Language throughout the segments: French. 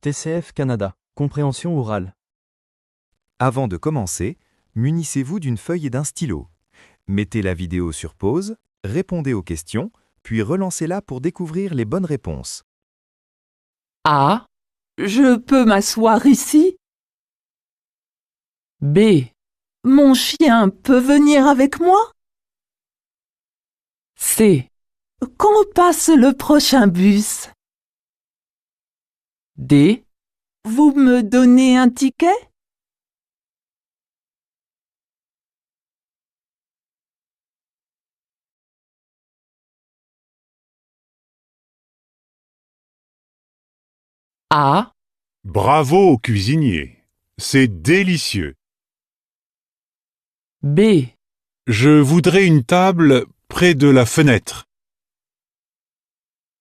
TCF Canada. Compréhension orale. Avant de commencer, munissez-vous d'une feuille et d'un stylo. Mettez la vidéo sur pause, répondez aux questions, puis relancez-la pour découvrir les bonnes réponses. A. Je peux m'asseoir ici? B. Mon chien peut venir avec moi? C. Quand passe le prochain bus? D. Vous me donnez un ticket? A. Bravo au cuisinier, c'est délicieux. B. Je voudrais une table près de la fenêtre.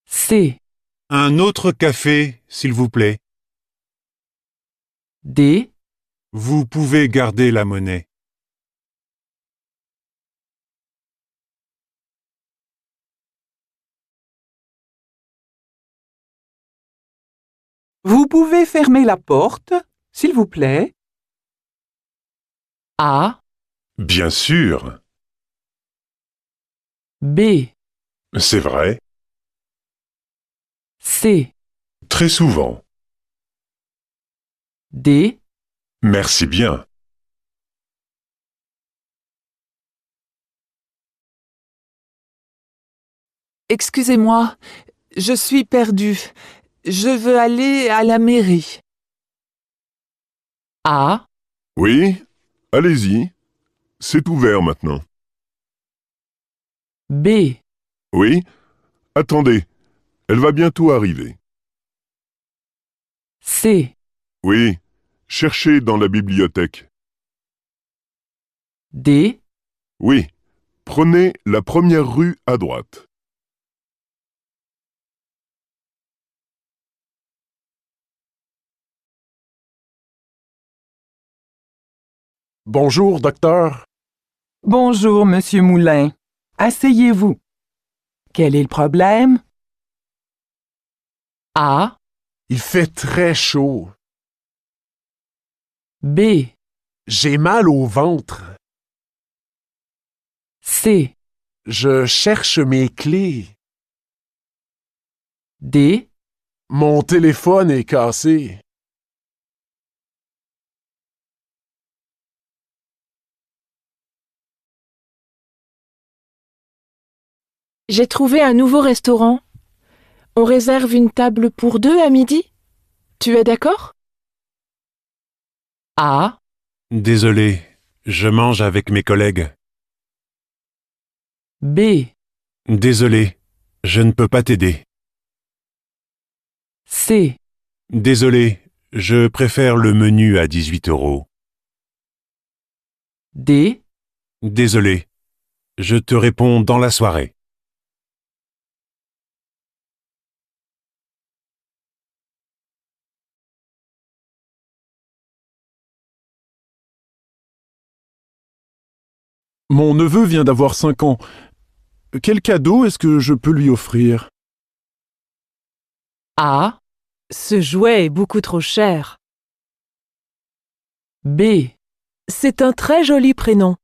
C. Un autre café, s'il vous plaît. D. Vous pouvez garder la monnaie. Vous pouvez fermer la porte, s'il vous plaît? A. Bien sûr, B. c'est vrai, C. très souvent. D. Merci bien. Excusez-moi, je suis perdue. Je veux aller à la mairie. A. Oui, allez-y. C'est ouvert maintenant. B. Oui, attendez, elle va bientôt arriver. C. Oui, cherchez dans la bibliothèque. D. Oui, prenez la première rue à droite. Bonjour, docteur. Bonjour, Monsieur Moulin. Asseyez-vous. Quel est le problème? A. Il fait très chaud. B. J'ai mal au ventre. C. Je cherche mes clés. D. Mon téléphone est cassé. J'ai trouvé un nouveau restaurant. On réserve une table pour deux à midi? Tu es d'accord? A. Désolé, je mange avec mes collègues. B. Désolé, je ne peux pas t'aider. C. Désolé, je préfère le menu à 18 €. D. Désolé, je te réponds dans la soirée. Mon neveu vient d'avoir 5 ans. Quel cadeau est-ce que je peux lui offrir? A. Ce jouet est beaucoup trop cher. B. C'est un très joli prénom.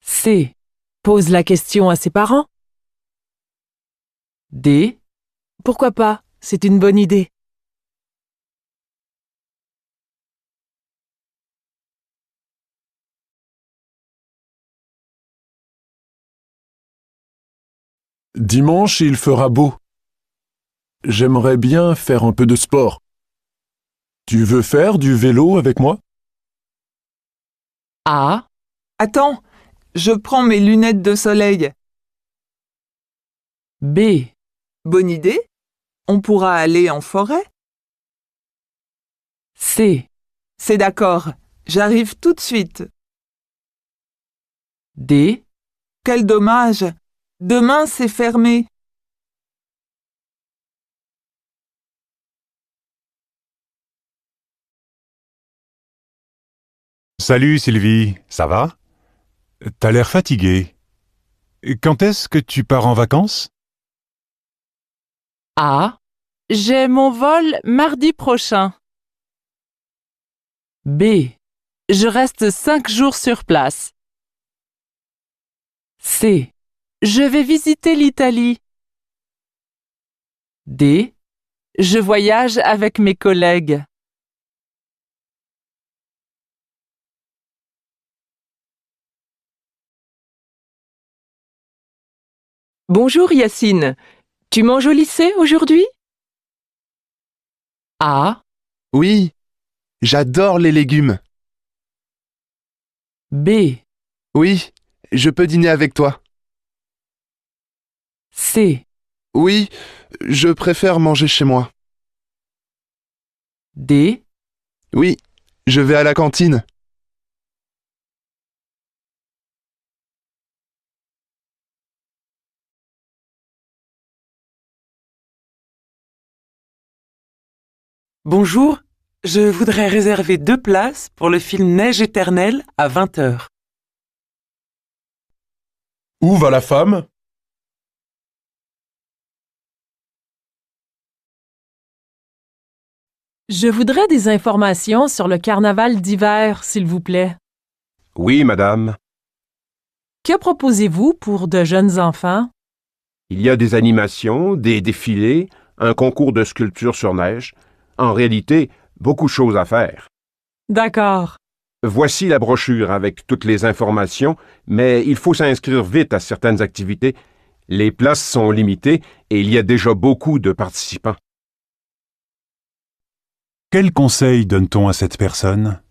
C. Pose la question à ses parents. D. Pourquoi pas? C'est une bonne idée. Dimanche, il fera beau. J'aimerais bien faire un peu de sport. Tu veux faire du vélo avec moi? A. Attends, je prends mes lunettes de soleil. B. Bonne idée? On pourra aller en forêt? C. C'est d'accord, j'arrive tout de suite. D. Quel dommage! Demain, c'est fermé. Salut Sylvie, ça va? T'as l'air fatiguée. Quand est-ce que tu pars en vacances? A. J'ai mon vol mardi prochain. B. Je reste 5 jours sur place. C. Je vais visiter l'Italie. D. Je voyage avec mes collègues. Bonjour Yacine. Tu manges au lycée aujourd'hui? A. Oui, j'adore les légumes. B. Oui, je peux dîner avec toi. C. Oui, je préfère manger chez moi. D. Oui, je vais à la cantine. Bonjour, je voudrais réserver 2 places pour le film Neige éternelle à 20h. Où va la femme? Je voudrais des informations sur le carnaval d'hiver, s'il vous plaît. Oui, madame. Que proposez-vous pour de jeunes enfants? Il y a des animations, des défilés, un concours de sculpture sur neige. En réalité, beaucoup de choses à faire. D'accord. Voici la brochure avec toutes les informations, mais il faut s'inscrire vite à certaines activités. Les places sont limitées et il y a déjà beaucoup de participants. Quel conseil donne-t-on à cette personne?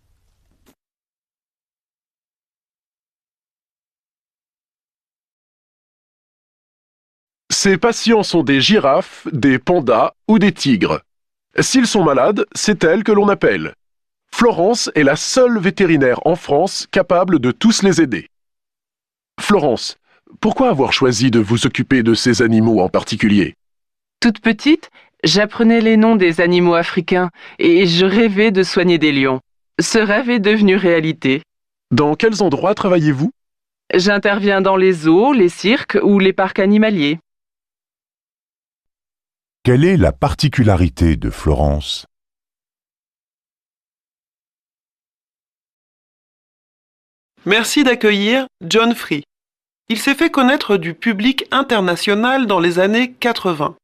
Ces patients sont des girafes, des pandas ou des tigres. S'ils sont malades, c'est elle que l'on appelle. Florence est la seule vétérinaire en France capable de tous les aider. Florence, pourquoi avoir choisi de vous occuper de ces animaux en particulier? Toute petite, j'apprenais les noms des animaux africains et je rêvais de soigner des lions. Ce rêve est devenu réalité. Dans quels endroits travaillez-vous? J'interviens dans les zoos, les cirques ou les parcs animaliers. Quelle est la particularité de Florence? Merci d'accueillir John Free. Il s'est fait connaître du public international dans les années 80.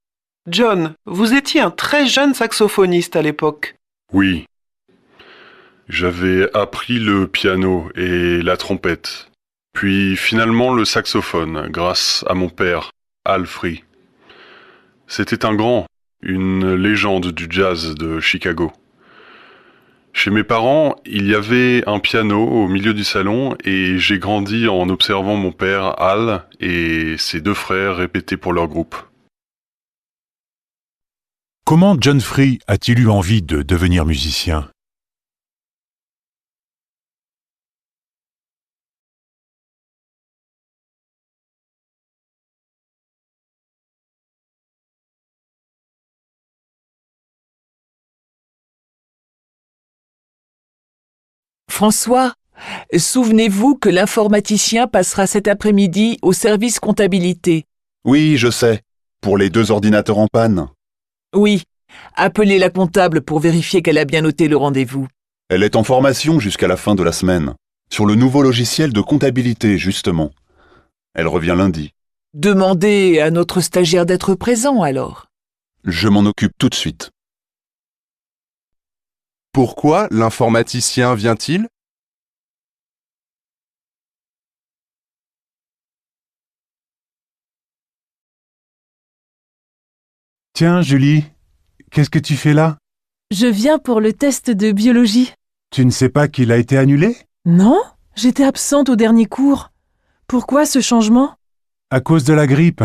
John, vous étiez un très jeune saxophoniste à l'époque. Oui. J'avais appris le piano et la trompette. Puis finalement le saxophone, grâce à mon père, Al Free. C'était un grand, une légende du jazz de Chicago. Chez mes parents, il y avait un piano au milieu du salon et j'ai grandi en observant mon père, Al, et ses 2 frères répéter pour leur groupe. Comment John Free a-t-il eu envie de devenir musicien? François, souvenez-vous que l'informaticien passera cet après-midi au service comptabilité. Oui, je sais. Pour les 2 ordinateurs en panne. Oui, appelez la comptable pour vérifier qu'elle a bien noté le rendez-vous. Elle est en formation jusqu'à la fin de la semaine. Sur le nouveau logiciel de comptabilité, justement. Elle revient lundi. Demandez à notre stagiaire d'être présent alors. Je m'en occupe tout de suite. Pourquoi l'informaticien vient-il? Tiens, Julie, qu'est-ce que tu fais là? Je viens pour le test de biologie. Tu ne sais pas qu'il a été annulé? Non, j'étais absente au dernier cours. Pourquoi ce changement? À cause de la grippe.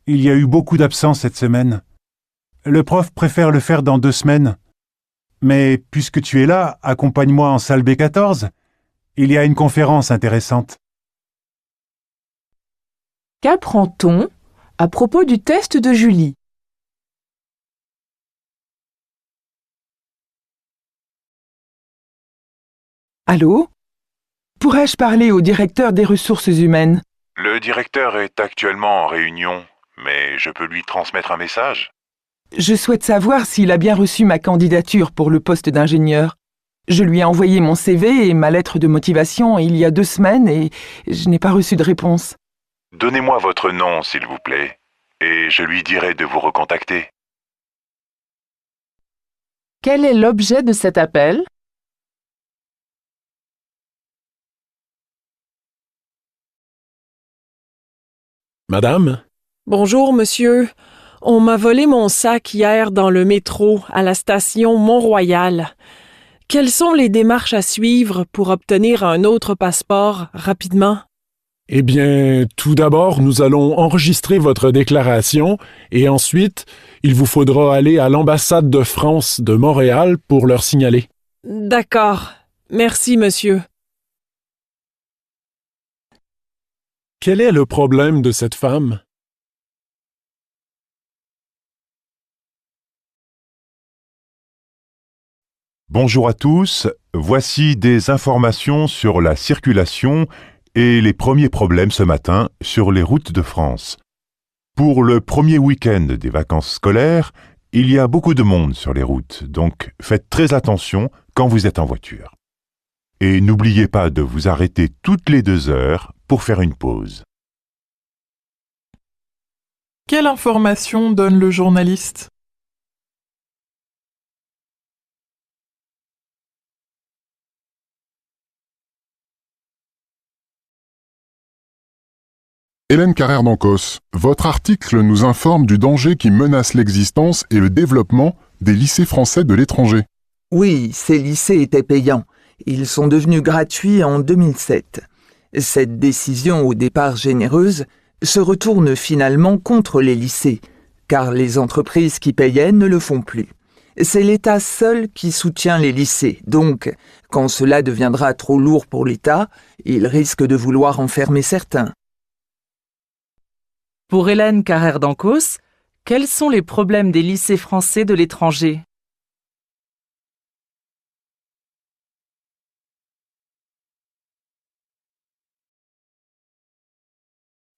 Il y a eu beaucoup d'absences cette semaine. Le prof préfère le faire dans 2 semaines. Mais puisque tu es là, accompagne-moi en salle B14. Il y a une conférence intéressante. Qu'apprend-on à propos du test de Julie? Allô? Pourrais-je parler au directeur des ressources humaines? Le directeur est actuellement en réunion, mais je peux lui transmettre un message? Je souhaite savoir s'il a bien reçu ma candidature pour le poste d'ingénieur. Je lui ai envoyé mon CV et ma lettre de motivation il y a 2 semaines et je n'ai pas reçu de réponse. Donnez-moi votre nom, s'il vous plaît, et je lui dirai de vous recontacter. Quel est l'objet de cet appel? Madame? Bonjour, monsieur. On m'a volé mon sac hier dans le métro à la station Mont-Royal. Quelles sont les démarches à suivre pour obtenir un autre passeport rapidement? Eh bien, tout d'abord, nous allons enregistrer votre déclaration et ensuite, il vous faudra aller à l'ambassade de France de Montréal pour leur signaler. D'accord. Merci, monsieur. Quel est le problème de cette femme? Bonjour à tous, voici des informations sur la circulation et les premiers problèmes ce matin sur les routes de France. Pour le premier week-end des vacances scolaires, il y a beaucoup de monde sur les routes, donc faites très attention quand vous êtes en voiture. Et n'oubliez pas de vous arrêter toutes les 2 heures pour faire une pause. Quelle information donne le journaliste? Hélène Carrère d'Ancos, votre article nous informe du danger qui menace l'existence et le développement des lycées français de l'étranger. Oui, ces lycées étaient payants. Ils sont devenus gratuits en 2007. Cette décision, au départ généreuse, se retourne finalement contre les lycées, car les entreprises qui payaient ne le font plus. C'est l'État seul qui soutient les lycées, donc, quand cela deviendra trop lourd pour l'État, il risque de vouloir en fermer certains. Pour Hélène Carrère d'Ancos, quels sont les problèmes des lycées français de l'étranger?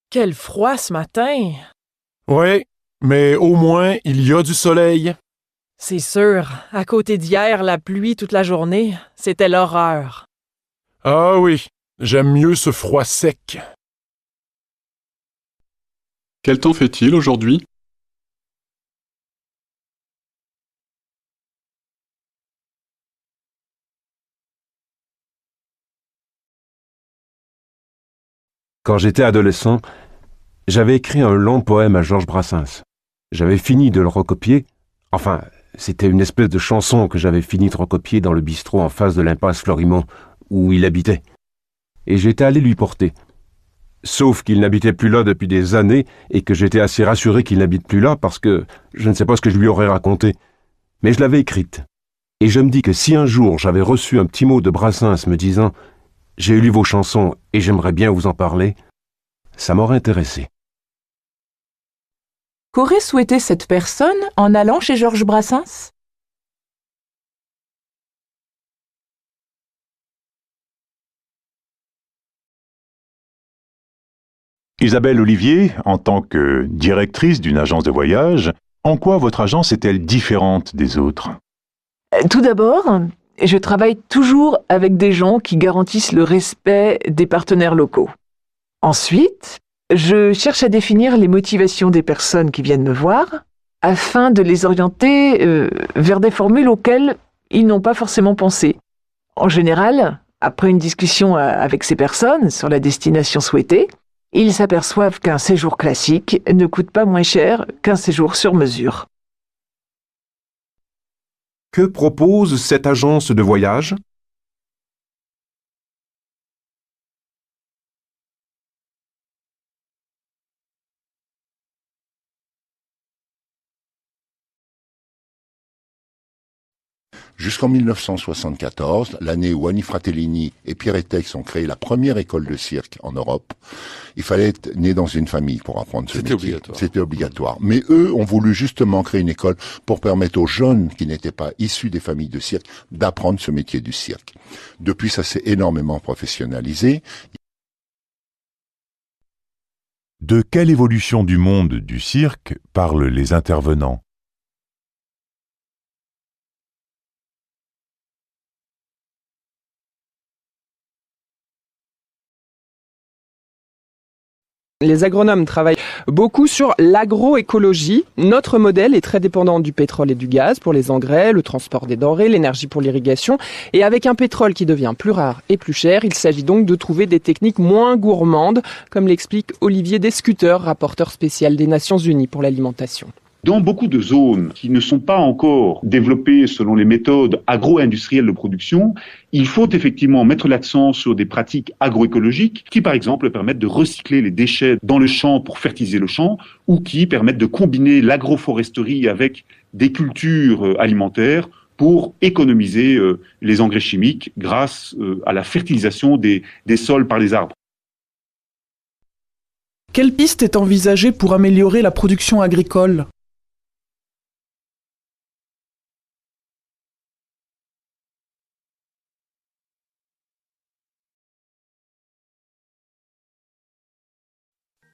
Quel froid ce matin! Oui, mais au moins, il y a du soleil. C'est sûr, à côté d'hier, la pluie toute la journée, c'était l'horreur. Ah oui, j'aime mieux ce froid sec. Quel temps fait-il aujourd'hui? Quand j'étais adolescent, j'avais écrit un long poème à Georges Brassens. J'avais fini de le recopier. Enfin, c'était une espèce de chanson que j'avais fini de recopier dans le bistrot en face de l'impasse Florimond, où il habitait. Et j'étais allé lui porter. Sauf qu'il n'habitait plus là depuis des années et que j'étais assez rassuré qu'il n'habite plus là parce que je ne sais pas ce que je lui aurais raconté. Mais je l'avais écrite. Et je me dis que si un jour j'avais reçu un petit mot de Brassens me disant « J'ai lu vos chansons et j'aimerais bien vous en parler », ça m'aurait intéressé. Qu'aurait souhaité cette personne en allant chez Georges Brassens? Isabelle Olivier, en tant que directrice d'une agence de voyage, en quoi votre agence est-elle différente des autres? Tout d'abord, je travaille toujours avec des gens qui garantissent le respect des partenaires locaux. Ensuite, je cherche à définir les motivations des personnes qui viennent me voir afin de les orienter vers des formules auxquelles ils n'ont pas forcément pensé. En général, après une discussion avec ces personnes sur la destination souhaitée, ils s'aperçoivent qu'un séjour classique ne coûte pas moins cher qu'un séjour sur mesure. Que propose cette agence de voyage? Jusqu'en 1974, l'année où Annie Fratellini et Pierre Etex ont créé la première école de cirque en Europe, il fallait être né dans une famille pour apprendre ce métier. C'était obligatoire. Mais eux ont voulu justement créer une école pour permettre aux jeunes qui n'étaient pas issus des familles de cirque d'apprendre ce métier du cirque. Depuis, ça s'est énormément professionnalisé. De quelle évolution du monde du cirque parlent les intervenants? Les agronomes travaillent beaucoup sur l'agroécologie. Notre modèle est très dépendant du pétrole et du gaz pour les engrais, le transport des denrées, l'énergie pour l'irrigation. Et avec un pétrole qui devient plus rare et plus cher, il s'agit donc de trouver des techniques moins gourmandes, comme l'explique Olivier Descuteur, rapporteur spécial des Nations Unies pour l'alimentation. Dans beaucoup de zones qui ne sont pas encore développées selon les méthodes agro-industrielles de production, il faut effectivement mettre l'accent sur des pratiques agroécologiques qui, par exemple, permettent de recycler les déchets dans le champ pour fertiliser le champ ou qui permettent de combiner l'agroforesterie avec des cultures alimentaires pour économiser les engrais chimiques grâce à la fertilisation des sols par les arbres. Quelle piste est envisagée pour améliorer la production agricole ?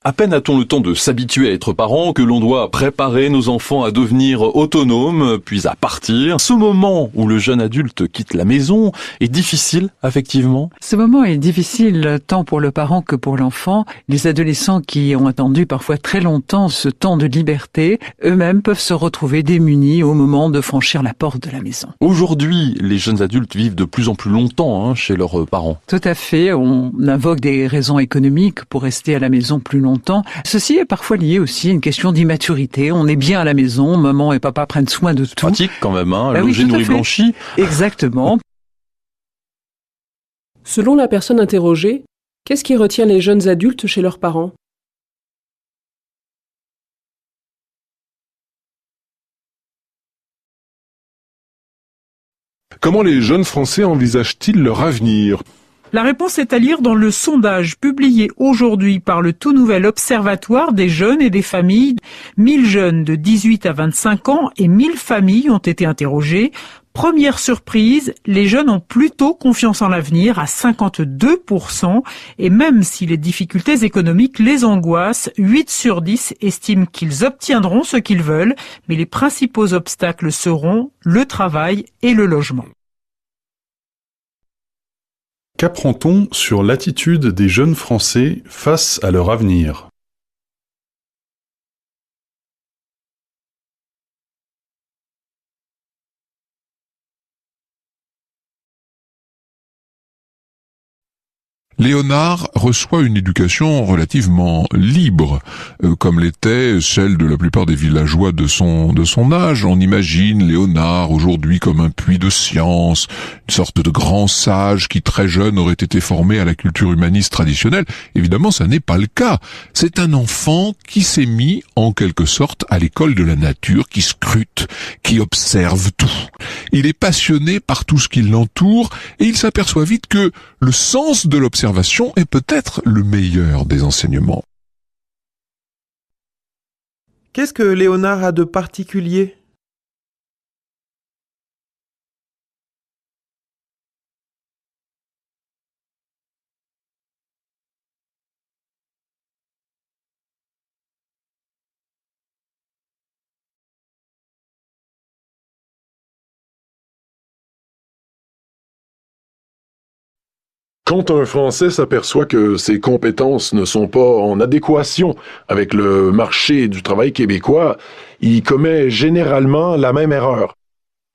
À peine a-t-on le temps de s'habituer à être parent que l'on doit préparer nos enfants à devenir autonomes, puis à partir. Ce moment où le jeune adulte quitte la maison est difficile, effectivement. Ce moment est difficile tant pour le parent que pour l'enfant. Les adolescents qui ont attendu parfois très longtemps ce temps de liberté, eux-mêmes peuvent se retrouver démunis au moment de franchir la porte de la maison. Aujourd'hui, les jeunes adultes vivent de plus en plus longtemps chez leurs parents. Tout à fait. On invoque des raisons économiques pour rester à la maison plus longtemps. Ceci est parfois lié aussi à une question d'immaturité. On est bien à la maison, maman et papa prennent soin de tout. Pratique quand même, Bah loger, oui, nourri, blanchi. Exactement. Selon la personne interrogée, qu'est-ce qui retient les jeunes adultes chez leurs parents ? Comment les jeunes Français envisagent-ils leur avenir ? La réponse est à lire dans le sondage publié aujourd'hui par le tout nouvel Observatoire des jeunes et des familles. 1000 jeunes de 18 à 25 ans et 1000 familles ont été interrogées. Première surprise, les jeunes ont plutôt confiance en l'avenir à 52%. Et même si les difficultés économiques les angoissent, 8 sur 10 estiment qu'ils obtiendront ce qu'ils veulent. Mais les principaux obstacles seront le travail et le logement. Qu'apprend-on sur l'attitude des jeunes Français face à leur avenir ? Léonard reçoit une éducation relativement libre, comme l'était celle de la plupart des villageois de son âge. On imagine Léonard aujourd'hui comme un puits de science, une sorte de grand sage qui très jeune aurait été formé à la culture humaniste traditionnelle. Évidemment, ça n'est pas le cas. C'est un enfant qui s'est mis en quelque sorte à l'école de la nature, qui scrute, qui observe tout. Il est passionné par tout ce qui l'entoure et il s'aperçoit vite que le sens de l'observation est peut-être le meilleur des enseignements. Qu'est-ce que Léonard a de particulier ? Quand un Français s'aperçoit que ses compétences ne sont pas en adéquation avec le marché du travail québécois, il commet généralement la même erreur.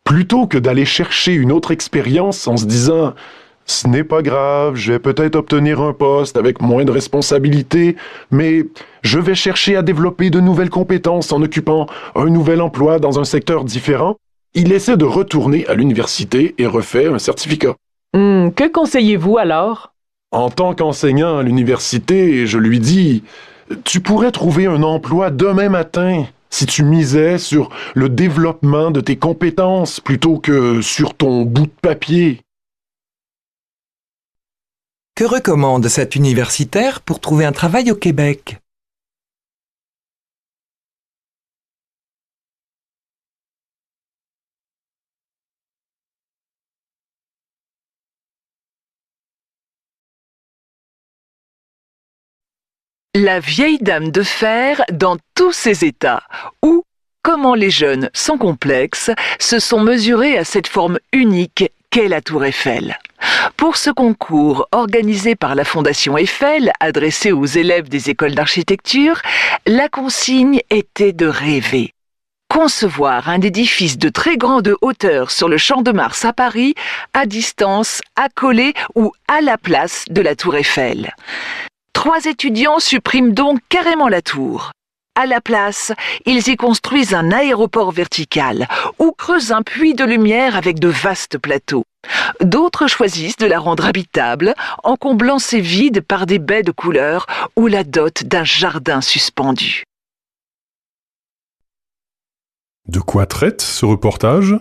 Plutôt que d'aller chercher une autre expérience en se disant « Ce n'est pas grave, je vais peut-être obtenir un poste avec moins de responsabilités, mais je vais chercher à développer de nouvelles compétences en occupant un nouvel emploi dans un secteur différent », il essaie de retourner à l'université et refait un certificat. Que conseillez-vous alors? En tant qu'enseignant à l'université, je lui dis « Tu pourrais trouver un emploi demain matin si tu misais sur le développement de tes compétences plutôt que sur ton bout de papier. » Que recommande cet universitaire pour trouver un travail au Québec? La vieille dame de fer dans tous ses états, ou comment les jeunes sans complexe se sont mesurés à cette forme unique qu'est la Tour Eiffel. Pour ce concours organisé par la Fondation Eiffel, adressé aux élèves des écoles d'architecture, la consigne était de rêver. Concevoir un édifice de très grande hauteur sur le Champ de Mars à Paris, à distance, accolé ou à la place de la Tour Eiffel. 3 étudiants suppriment donc carrément la tour. À la place, ils y construisent un aéroport vertical ou creusent un puits de lumière avec de vastes plateaux. D'autres choisissent de la rendre habitable en comblant ses vides par des baies de couleurs ou la dot d'un jardin suspendu. De quoi traite ce reportage ?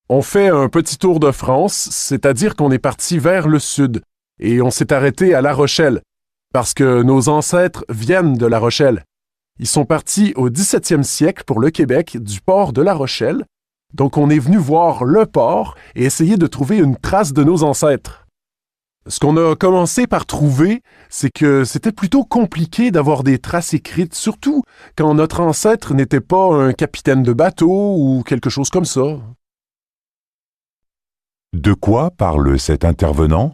On fait un petit tour de France, c'est-à-dire qu'on est parti vers le sud, et on s'est arrêté à La Rochelle, parce que nos ancêtres viennent de La Rochelle. Ils sont partis au 17e siècle pour le Québec du port de La Rochelle, donc on est venu voir le port et essayer de trouver une trace de nos ancêtres. Ce qu'on a commencé par trouver, c'est que c'était plutôt compliqué d'avoir des traces écrites, surtout quand notre ancêtre n'était pas un capitaine de bateau ou quelque chose comme ça. De quoi parle cet intervenant ?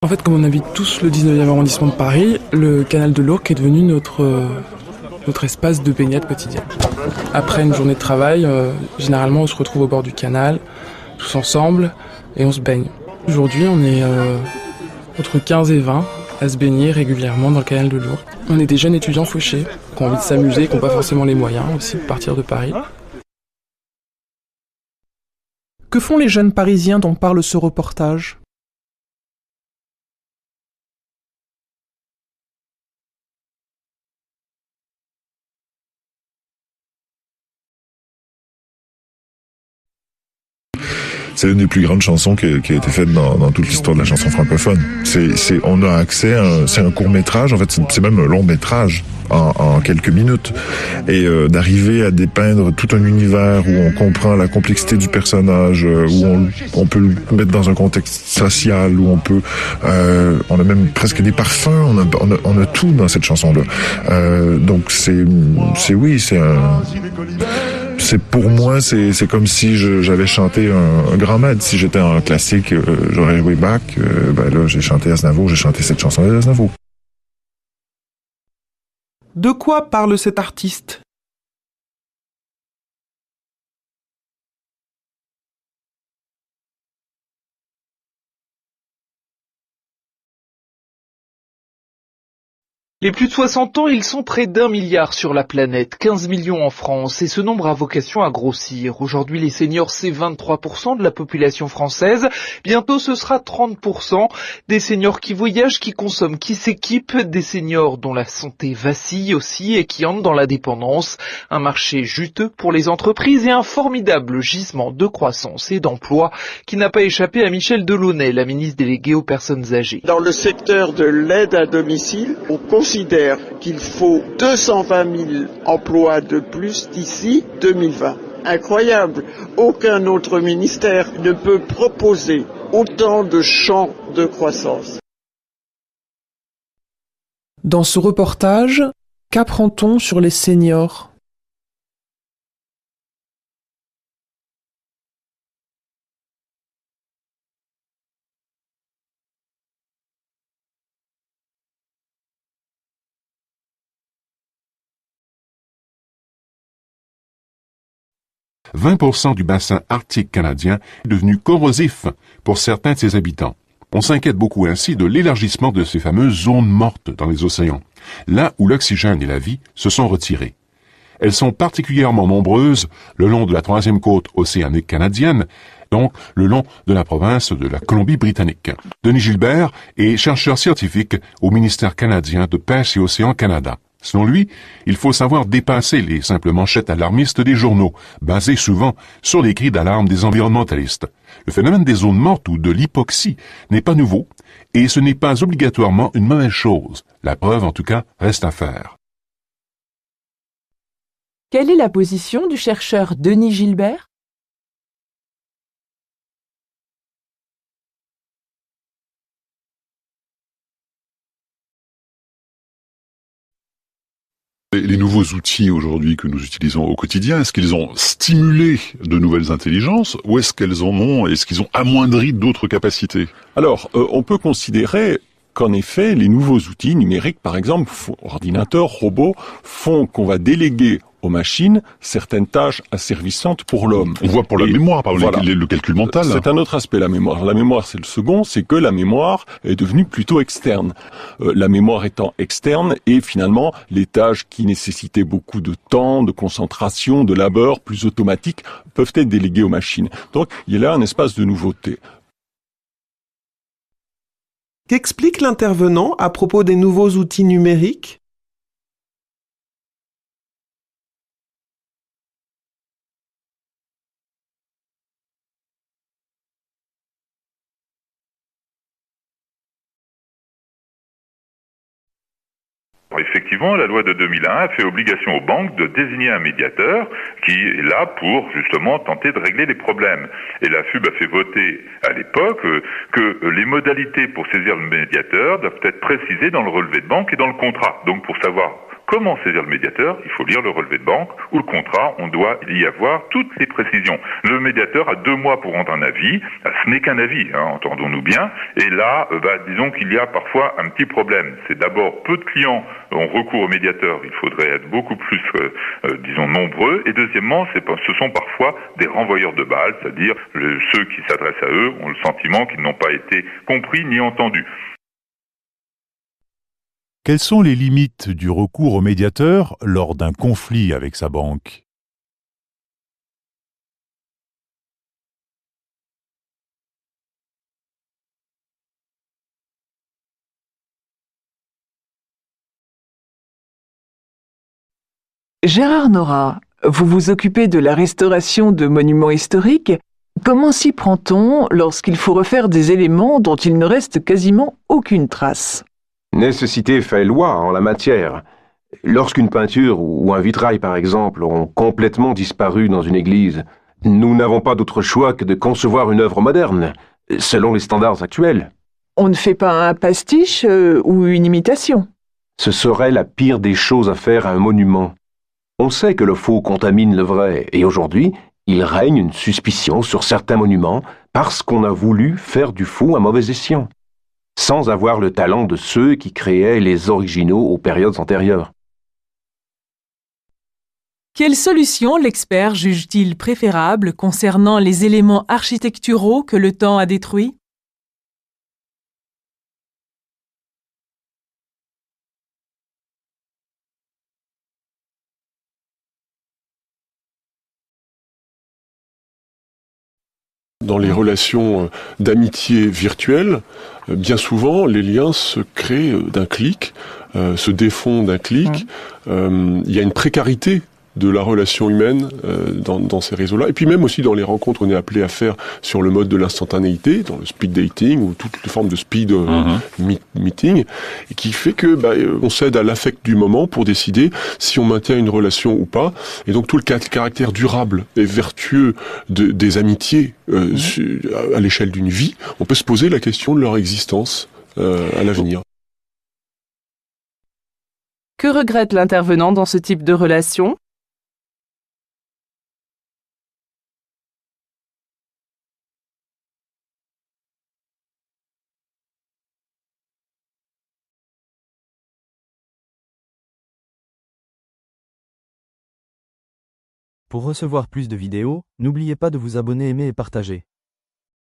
En fait, comme on habite tous le 19e arrondissement de Paris, le canal de l'Ourcq est devenu notre espace de baignade quotidien. Après une journée de travail, généralement on se retrouve au bord du canal, tous ensemble, et on se baigne. Aujourd'hui, on est entre 15 et 20 à se baigner régulièrement dans le canal de l'Ourcq. On est des jeunes étudiants fauchés, qui ont envie de s'amuser, qui n'ont pas forcément les moyens aussi de partir de Paris. Que font les jeunes Parisiens dont parle ce reportage ? C'est l'une des plus grandes chansons qui a été faite dans toute l'histoire de la chanson francophone. On a accès à c'est un court-métrage, en fait c'est même un long-métrage en quelques minutes. Et d'arriver à dépeindre tout un univers où on comprend la complexité du personnage, où on peut le mettre dans un contexte social, où on a même presque des parfums, on a tout dans cette chanson-là. Donc pour moi, c'est comme si j'avais chanté un grand maître. Si j'étais un classique, j'aurais joué Bach. Là, j'ai chanté Aznavour, j'ai chanté cette chanson d'Aznavour. De quoi parle cet artiste ? Les plus de 60 ans, ils sont près d'1 milliard sur la planète, 15 millions en France, et ce nombre a vocation à grossir. Aujourd'hui, les seniors, c'est 23% de la population française. Bientôt, ce sera 30%. Des seniors qui voyagent, qui consomment, qui s'équipent, des seniors dont la santé vacille aussi et qui entrent dans la dépendance. Un marché juteux pour les entreprises et un formidable gisement de croissance et d'emploi qui n'a pas échappé à Michel Delaunay, la ministre déléguée aux personnes âgées. Dans le secteur de l'aide à domicile, on considère qu'il faut 220 000 emplois de plus d'ici 2020. Incroyable. Aucun autre ministère ne peut proposer autant de champs de croissance. Dans ce reportage, qu'apprend-on sur les seniors ? « 20% du bassin arctique canadien est devenu corrosif pour certains de ses habitants. On s'inquiète beaucoup ainsi de l'élargissement de ces fameuses zones mortes dans les océans, là où l'oxygène et la vie se sont retirés. Elles sont particulièrement nombreuses le long de la 3e côte océanique canadienne, donc le long de la province de la Colombie-Britannique. Denis Gilbert est chercheur scientifique au ministère canadien de Pêche et Océan Canada. Selon lui, il faut savoir dépasser les simples manchettes alarmistes des journaux, basées souvent sur les cris d'alarme des environnementalistes. Le phénomène des zones mortes ou de l'hypoxie n'est pas nouveau, et ce n'est pas obligatoirement une mauvaise chose. La preuve, en tout cas, reste à faire. Quelle est la position du chercheur Denis Gilbert ? nouveaux outils aujourd'hui que nous utilisons au quotidien, est-ce qu'ils ont stimulé de nouvelles intelligences ou est-ce qu'ils ont amoindri d'autres capacités? Alors, on peut considérer qu'en effet, les nouveaux outils numériques, par exemple, ordinateurs, robots, font qu'on va déléguer aux machines certaines tâches asservissantes pour l'homme. On voit pour la mémoire, par exemple, voilà. le calcul mental. C'est un autre aspect, la mémoire. La mémoire, c'est le second, c'est que la mémoire est devenue plutôt externe. La mémoire étant externe, et finalement, les tâches qui nécessitaient beaucoup de temps, de concentration, de labeur, plus automatique, peuvent être déléguées aux machines. Donc, il y a là un espace de nouveauté. Qu'explique l'intervenant à propos des nouveaux outils numériques ? Effectivement, la loi de 2001 a fait obligation aux banques de désigner un médiateur qui est là pour justement tenter de régler les problèmes. Et la FUB a fait voter à l'époque que les modalités pour saisir le médiateur doivent être précisées dans le relevé de banque et dans le contrat. Donc pour savoir comment saisir le médiateur, il faut lire le relevé de banque ou le contrat, on doit y avoir toutes les précisions. Le médiateur a 2 mois pour rendre un avis, ce n'est qu'un avis, entendons-nous bien, et là, disons qu'il y a parfois un petit problème. C'est d'abord peu de clients ont recours au médiateur, il faudrait être beaucoup plus, disons, nombreux, et deuxièmement, ce sont parfois des renvoyeurs de balles, c'est-à-dire ceux qui s'adressent à eux ont le sentiment qu'ils n'ont pas été compris ni entendus. Quelles sont les limites du recours au médiateur lors d'un conflit avec sa banque? Gérard Nora, vous vous occupez de la restauration de monuments historiques. Comment s'y prend-on lorsqu'il faut refaire des éléments dont il ne reste quasiment aucune trace? Nécessité fait loi en la matière. Lorsqu'une peinture ou un vitrail, par exemple, ont complètement disparu dans une église, nous n'avons pas d'autre choix que de concevoir une œuvre moderne, selon les standards actuels. On ne fait pas un pastiche ou une imitation? Ce serait la pire des choses à faire à un monument. On sait que le faux contamine le vrai, et aujourd'hui, il règne une suspicion sur certains monuments parce qu'on a voulu faire du faux un mauvais escient, sans avoir le talent de ceux qui créaient les originaux aux périodes antérieures. Quelle solution l'expert juge-t-il préférable concernant les éléments architecturaux que le temps a détruits? Dans les relations d'amitié virtuelles, bien souvent, les liens se créent d'un clic, se défont d'un clic. Il y a une précarité de la relation humaine dans ces réseaux-là. Et puis même aussi dans les rencontres qu'on est appelé à faire sur le mode de l'instantanéité, dans le speed dating ou toutes les formes de speed meeting, et qui fait que on cède à l'affect du moment pour décider si on maintient une relation ou pas. Et donc tout le caractère durable et vertueux des amitiés à l'échelle d'une vie, on peut se poser la question de leur existence à l'avenir. Que regrette l'intervenant dans ce type de relation? Pour recevoir plus de vidéos, n'oubliez pas de vous abonner, aimer et partager.